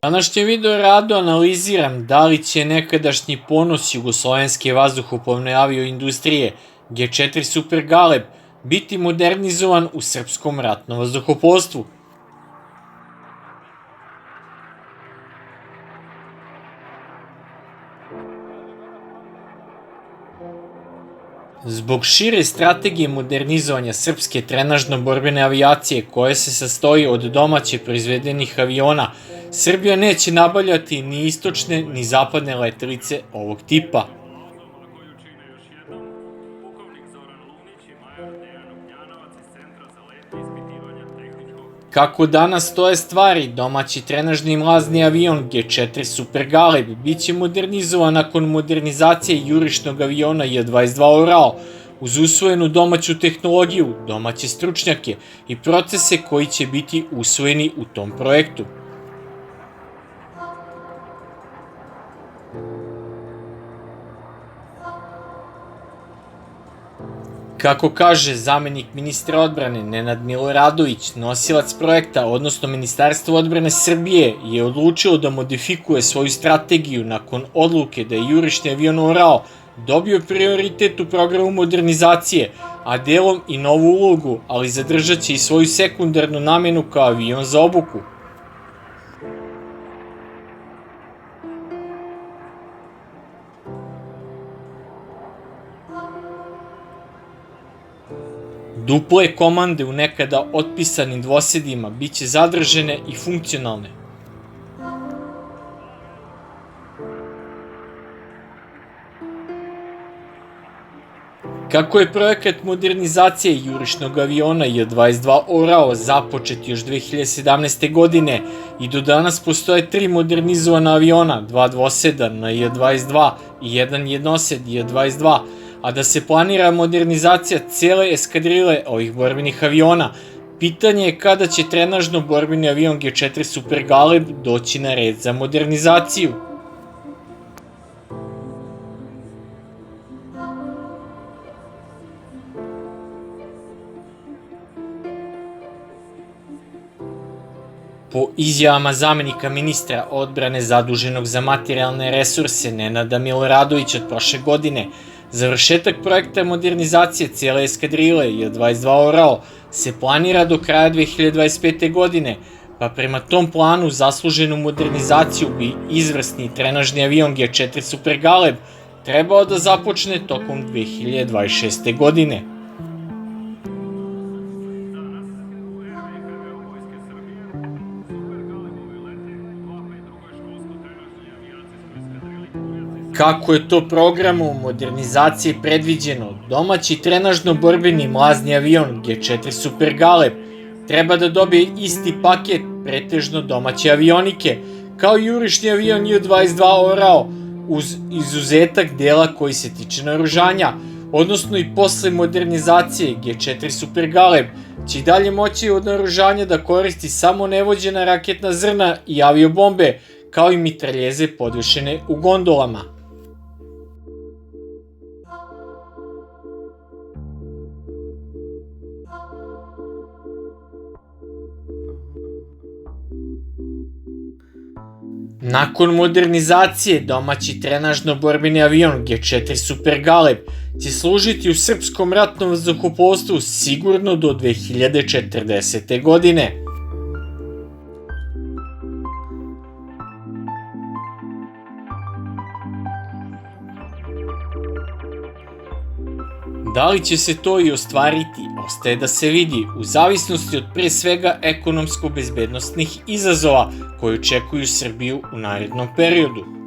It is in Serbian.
Današnjem video radu analiziram da li će nekadašnji ponos jugoslovenske vazduhoplovne avioindustrije G4 Super Galeb biti modernizovan u srpskom ratnom vazduhoplovstvu. Zbog šire strategije modernizovanja srpske trenažno-borbene avijacije koja se sastoji od domaće proizvedenih aviona, Srbija neće nabavljati ni istočne ni zapadne letelice ovog tipa. Kako danas stoje stvari, domaći trenažni mlazni avion G4 Super Galeb biće modernizovan nakon modernizacije jurišnog aviona J-22 Orao uz usvojenu domaću tehnologiju, domaće stručnjake i procese koji će biti usvojeni u tom projektu. Kako kaže zamenik ministra odbrane Nenad Miloradović, nosilac projekta, odnosno Ministarstvo odbrane Srbije je odlučilo da modifikuje svoju strategiju nakon odluke da je jurišni avion Orao dobio prioritet u programu modernizacije, a delom i novu ulogu, ali zadržat će i svoju sekundarnu namenu kao avion za obuku. Duple komande u nekada otpisanim dvosedima biće zadržane i funkcionalne. Kako je projekat modernizacije jurišnog aviona J-22 Orao započet još 2017. godine i do danas postoje 3 modernizovana aviona, 2 dvosedana J-22 i 1 jednosed J-22, a da se planira modernizacija cele eskadrile ovih borbenih aviona, pitanje je kada će trenažno-borbeni avion G4 Super Galeb doći na red za modernizaciju. Po izjavama zamenika ministra odbrane zaduženog za materijalne resurse Nenada Miloradovića od prošle godine, završetak projekta modernizacije cijele eskadrile J-22 Orao se planira do kraja 2025. godine, pa prema tom planu zasluženu modernizaciju bi izvrsni trenažni avion G4 Super Galeb trebao da započne tokom 2026. godine. Kako je to programom modernizacije predviđeno, domaći trenažno-borbeni mlazni avion G4 Super Galeb treba da dobije isti paket pretežno domaće avionike, kao i jurišni avion J-22 Orao, uz izuzetak dela koji se tiče naoružanja, odnosno i posle modernizacije G4 Super Galeb će i dalje moći od naoružanja da koristi samo nevođena raketna zrna i aviobombe, kao i mitraljeze podvešene u gondolama. Nakon modernizacije, domaći trenažno-borbeni avion G4 Super Galeb će služiti u srpskom ratnom vazduhoplovstvu sigurno do 2040. godine. Da li će se to i ostvariti, ostaje da se vidi, u zavisnosti od pre svega ekonomsko-bezbednosnih izazova koji očekuju Srbiju u narednom periodu.